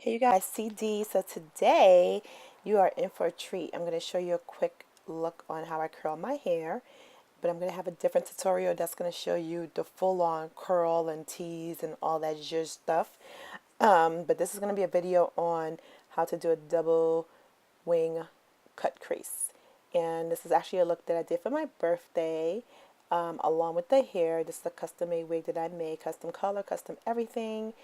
Hey you guys, CD. So today you are in for a treat. I'm going to show you a quick look on how I curl my hair, but I'm going to have a different tutorial that's going to show you the full-on curl and tease and all that zhuzh stuff. But this is going to be a video on how to do a double wing cut crease. And this is actually a look that I did for my birthday, along with the hair. This is a custom made wig that I made, custom color, custom everything.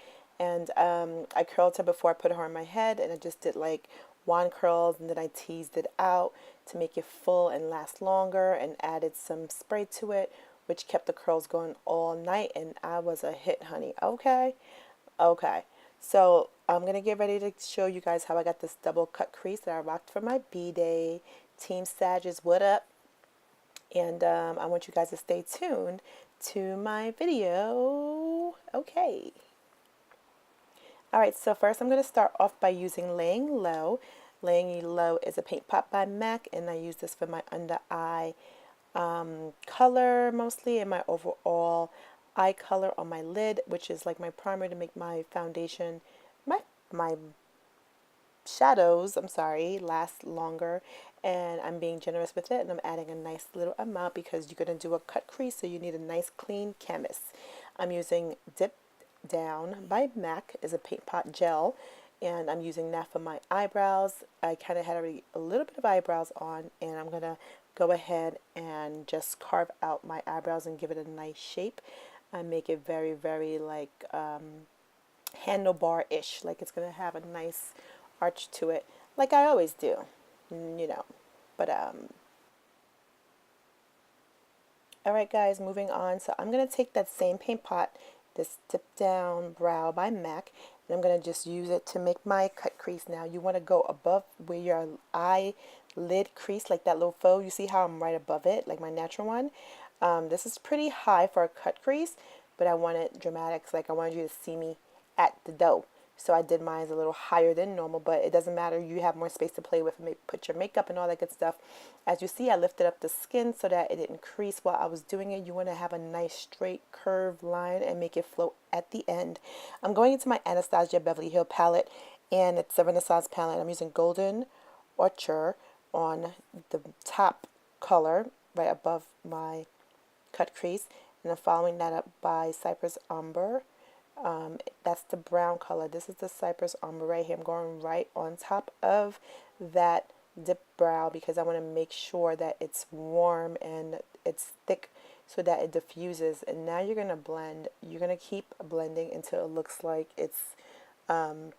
And I curled her before I put her on my head, and I just did like wand curls, and then I teased it out to make it full and last longer, and added some spray to it, which kept the curls going all night, and I was a hit, honey. Okay. Okay, so I'm going to get ready to show you guys how I got this double cut crease that I rocked for my B-Day. Team Sages, what up? And I want you guys to stay tuned to my video. Okay. All right, so first I'm going to start off by using Laying Low. Laying Low is a paint pot by MAC, and I use this for my under eye color mostly, and my overall eye color on my lid, which is like my primer to make my foundation, my shadows, I'm sorry, last longer. And I'm being generous with it, and I'm adding a nice little amount because you're going to do a cut crease, so you need a nice clean canvas. I'm using Dip Down by MAC is a paint pot gel, and I'm using that for my eyebrows. I kind of had already a little bit of eyebrows on, and I'm going to go ahead and just carve out my eyebrows and give it a nice shape and make it very, very like handlebar-ish, like it's going to have a nice arch to it, like I always do, you know. But all right, guys, moving on. So I'm going to take that same paint pot, this Dip Down Brow by MAC, and I'm going to just use it to make my cut crease. Now, you want to go above where your eyelid crease, like that little faux. You see how I'm right above it, like my natural one? This is pretty high for a cut crease, but I want it dramatic, so like I wanted you to see me at the dough. So I did mine a little higher than normal, but it doesn't matter. You have more space to play with, put your makeup and all that good stuff. As you see, I lifted up the skin so that it didn't crease while I was doing it. You want to have a nice straight curved line and make it float at the end. I'm going into my Anastasia Beverly Hill palette, and it's a Renaissance palette. I'm using Golden Orchard on the top color right above my cut crease, and I'm following that up by Cypress Umber. That's the brown color. This is the Cypress Umber right here. I'm going right on top of that dip brow because I want to make sure that it's warm and it's thick so that it diffuses. And now you're going to blend. You're going to keep blending until it looks like it's kind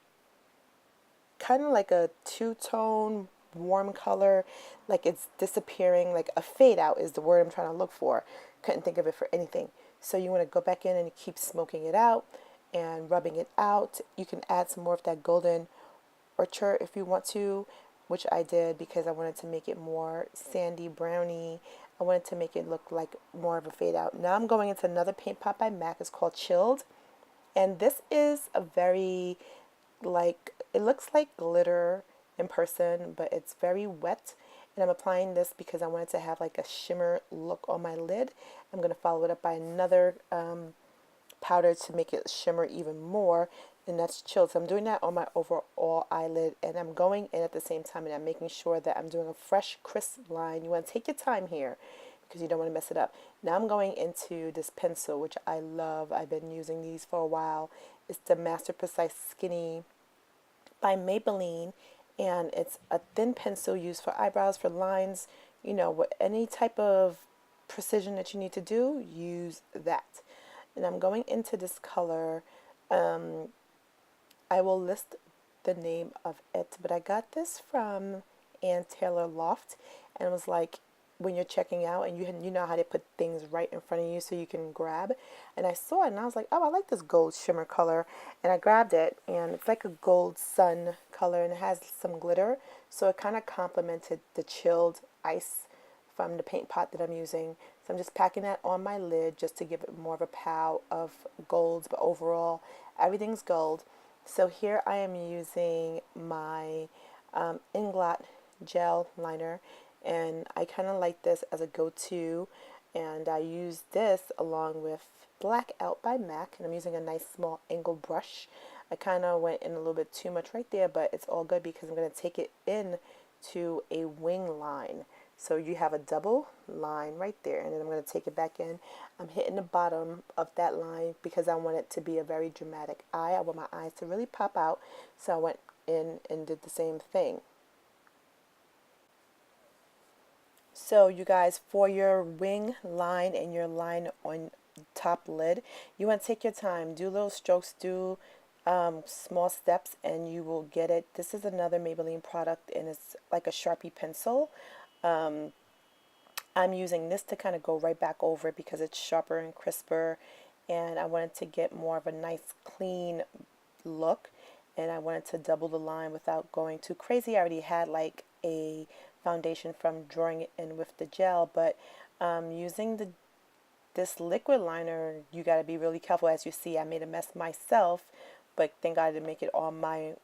of like a two-tone warm color, like it's disappearing, like a fade out is the word I'm trying to look for. Couldn't think of it for anything. So you want to go back in and keep smoking it out and rubbing it out. You can add some more of that Golden Orchard if you want to, which I did because I wanted to make it more sandy browny. I wanted to make it look like more of a fade out. Now I'm going into another paint pot by MAC. It's called Chilled, and this is a very, like, it looks like glitter in person, but it's very wet. And I'm applying this because I wanted to have like a shimmer look on my lid. I'm going to follow it up by another powder to make it shimmer even more, and that's Chilled. So I'm doing that on my overall eyelid, and I'm going in at the same time, and I'm making sure that I'm doing a fresh, crisp line. You want to take your time here because you don't want to mess it up. Now I'm going into this pencil, which I love. I've been using these for a while. It's the Master Precise Skinny by Maybelline, and it's a thin pencil used for eyebrows, for lines, you know, any type of precision that you need to do, use that. And I'm going into this color. I will list the name of it, but I got this from Ann Taylor Loft, and it was like when you're checking out and you know how they put things right in front of you so you can grab. And I saw it and I was like, oh, I like this gold shimmer color, and I grabbed it, and it's like a gold sun color, and it has some glitter, so it kind of complemented the chilled ice from the paint pot that I'm using. So I'm just packing that on my lid just to give it more of a pow of golds, but overall everything's gold. So here I am using my Inglot gel liner, and I kind of like this as a go-to, and I use this along with Blackout by MAC, and I'm using a nice small angle brush. I kind of went in a little bit too much right there, but it's all good because I'm going to take it in to a wing line. So you have a double line right there, and then I'm going to take it back in. I'm hitting the bottom of that line because I want it to be a very dramatic eye. I want my eyes to really pop out, so I went in and did the same thing. So you guys, for your wing line and your line on top lid, you want to take your time, do little strokes, do small steps, and you will get it. This is another Maybelline product, and it's like a Sharpie pencil. I'm using this to kind of go right back over it because it's sharper and crisper, and I wanted to get more of a nice clean look, and I wanted to double the line without going too crazy. I already had like a foundation from drawing it in with the gel, but using this liquid liner, you got to be really careful. As you see, I made a mess myself, but thank God I didn't make it all my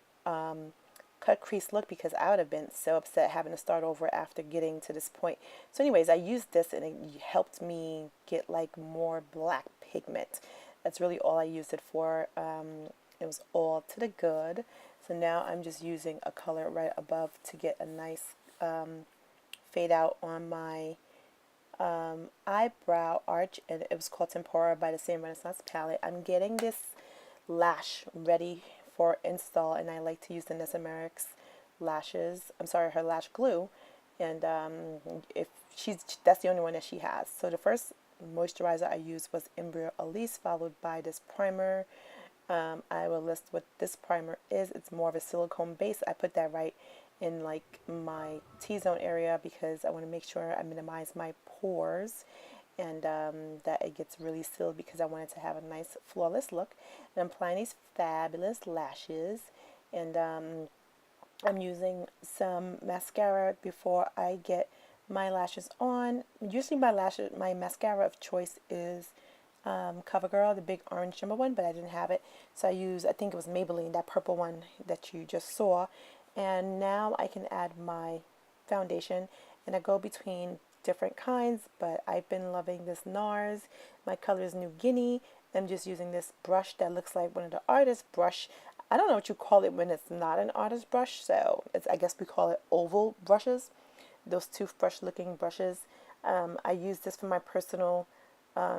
cut crease look, because I would have been so upset having to start over after getting to this point. So anyways, I used this and it helped me get like more black pigment. That's really all I used it for. It was all to the good. So now I'm just using a color right above to get a nice fade out on my eyebrow arch, and it was called Tempora by the same Renaissance palette. I'm getting this lash ready for install, and I like to use the Nessa Merrick's lashes. I'm sorry, her lash glue, and if that's the only one that she has. So the first moisturizer I used was Embryo Elise, followed by this primer. I will list what this primer is. It's more of a silicone base. I put that right in like my T-zone area because I want to make sure I minimize my pores, and that it gets really sealed because I want it to have a nice flawless look. And I'm applying these fabulous lashes, and I'm using some mascara before I get my lashes on. Usually my mascara of choice is CoverGirl, the big orange jumbo one, but I didn't have it, so I think it was Maybelline, that purple one that you just saw. And now I can add my foundation, and I go between different kinds, but I've been loving this NARS. My color is New Guinea. I'm just using this brush that looks like one of the artist brush. I don't know what you call it when it's not an artist brush, so I guess we call it oval brushes, those toothbrush looking brushes. I use this for my personal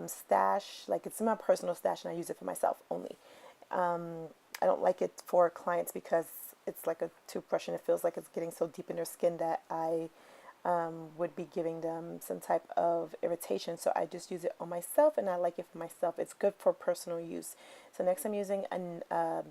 stash, like it's in my personal stash, and I use it for myself only. I don't like it for clients because it's like a toothbrush and it feels like it's getting so deep in their skin that I would be giving them some type of irritation. So I just use it on myself, and I like it for myself. It's good for personal use. So next I'm using a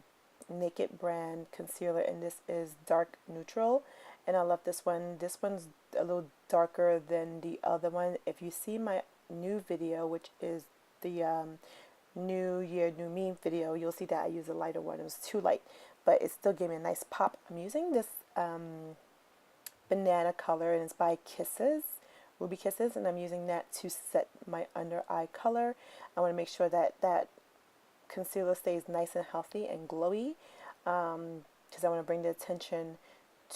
Naked brand concealer, and this is dark neutral, and I love this one. This one's a little darker than the other one. If you see my new video, which is the New Year, New Me video, you'll see that I use a lighter one. It was too light, but it still gave me a nice pop. I'm using this banana color, and it's by Kisses, Ruby Kisses, and I'm using that to set my under eye color. I want to make sure that that concealer stays nice and healthy and glowy, because I want to bring the attention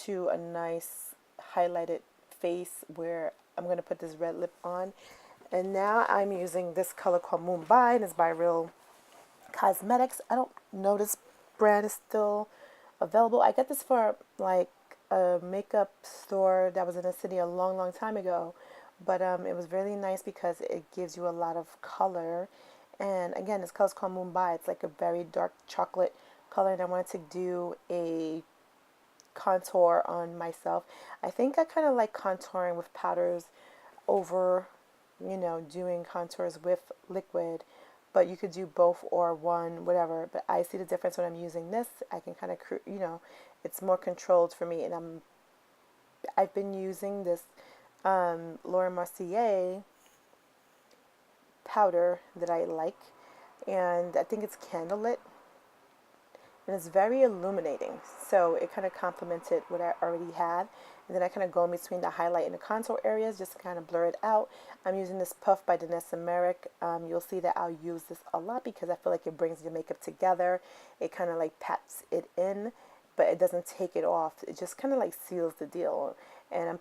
to a nice highlighted face where I'm going to put this red lip on. And now I'm using this color called Mumbai, and it's by Real Cosmetics. I don't know this brand is still available. I got this for like a makeup store that was in the city a long, long time ago. But it was really nice because it gives you a lot of color. And again, this color is called Mumbai. It's like a very dark chocolate color, and I wanted to do a contour on myself. I think I kind of like contouring with powders over, doing contours with liquid, but you could do both or one, whatever. But I see the difference when I'm using this. I can kind of, it's more controlled for me, and I've been using this Laura Mercier powder that I like, and I think it's Candlelit, and it's very illuminating, so it kind of complemented what I already had. And then I kind of go in between the highlight and the contour areas just to kind of blur it out. I'm using this puff by Danessa Merrick. You'll see that I'll use this a lot because I feel like it brings your makeup together. It kind of like pats it in, but it doesn't take it off. It just kind of like seals the deal. And I'm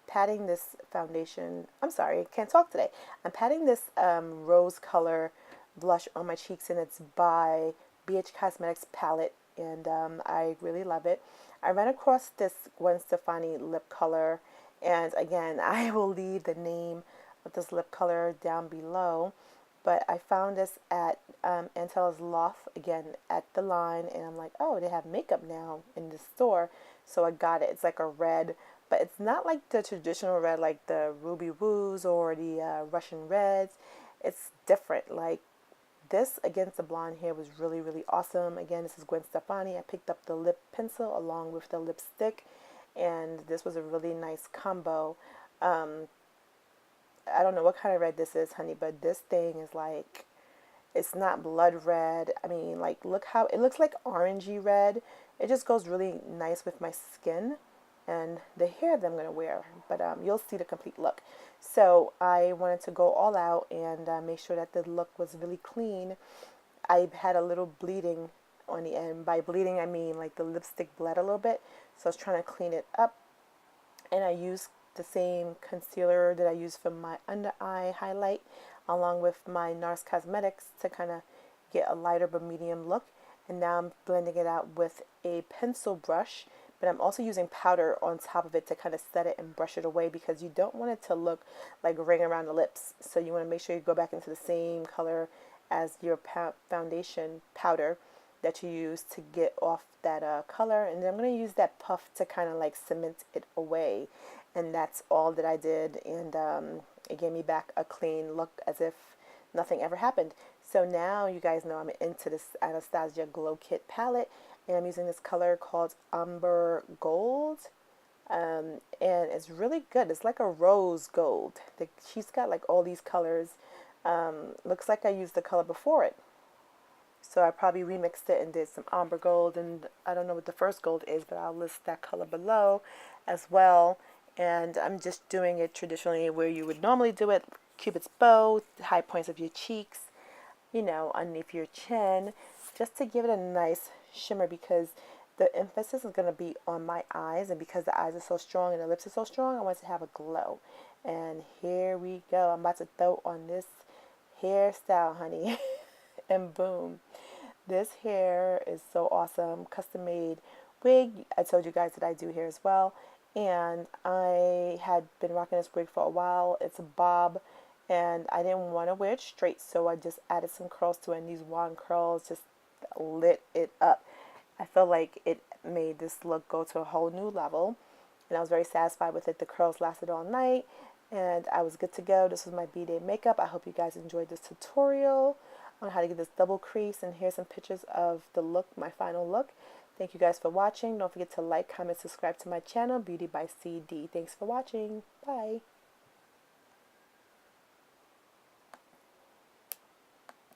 patting this foundation. I'm sorry, I can't talk today. I'm patting this rose color blush on my cheeks, and it's by BH Cosmetics palette, and I really love it. I ran across this Gwen Stefani lip color, and again, I will leave the name of this lip color down below. But I found this at Antella's Loft, again, at the line, and I'm like, oh, they have makeup now in the store. So I got it. It's like a red, but it's not like the traditional red, like the Ruby Woos or the Russian Reds. It's different. Like this against the blonde hair was really, really awesome. Again, this is Gwen Stefani. I picked up the lip pencil along with the lipstick, and this was a really nice combo. Um, I don't know what kind of red this is, honey, but this thing is like, it's not blood red. I mean, like, look how it looks like orangey red. It just goes really nice with my skin and the hair that I'm going to wear. But you'll see the complete look. So I wanted to go all out and make sure that the look was really clean. I had a little bleeding on the end. By bleeding, I mean like the lipstick bled a little bit. So I was trying to clean it up. And I used the same concealer that I used for my under eye highlight along with my NARS Cosmetics to kind of get a lighter but medium look. And now I'm blending it out with a pencil brush, but I'm also using powder on top of it to kind of set it and brush it away because you don't want it to look like a ring around the lips. So you want to make sure you go back into the same color as your foundation powder that you use to get off that color. And then I'm going to use that puff to kind of like cement it away. And that's all that I did. And it gave me back a clean look as if nothing ever happened. So now you guys know I'm into this Anastasia Glow Kit palette. And I'm using this color called Umber Gold. And it's really good. It's like a rose gold. She's got like all these colors. Looks like I used the color before it. So I probably remixed it and did some Umber Gold, and I don't know what the first gold is, but I'll list that color below as well. And I'm just doing it traditionally where you would normally do it. Cupid's bow, the high points of your cheeks, you know, underneath your chin, just to give it a nice shimmer because the emphasis is going to be on my eyes. And because the eyes are so strong and the lips are so strong, I want to have a glow. And here we go. I'm about to throw on this hairstyle, honey. And boom. This hair is so awesome. Custom made wig. I told you guys that I do hair as well. And I had been rocking this wig for a while. It's a bob. And I didn't want to wear it straight. So I just added some curls to it. And these wand curls just lit it up. I feel like it made this look go to a whole new level. And I was very satisfied with it. The curls lasted all night. And I was good to go. This was my B-Day makeup. I hope you guys enjoyed this tutorial on how to get this double crease, and here's some pictures of the look, my final look. Thank you guys for watching. Don't forget to like, comment, subscribe to my channel, Beauty by CD. Thanks for watching. Bye.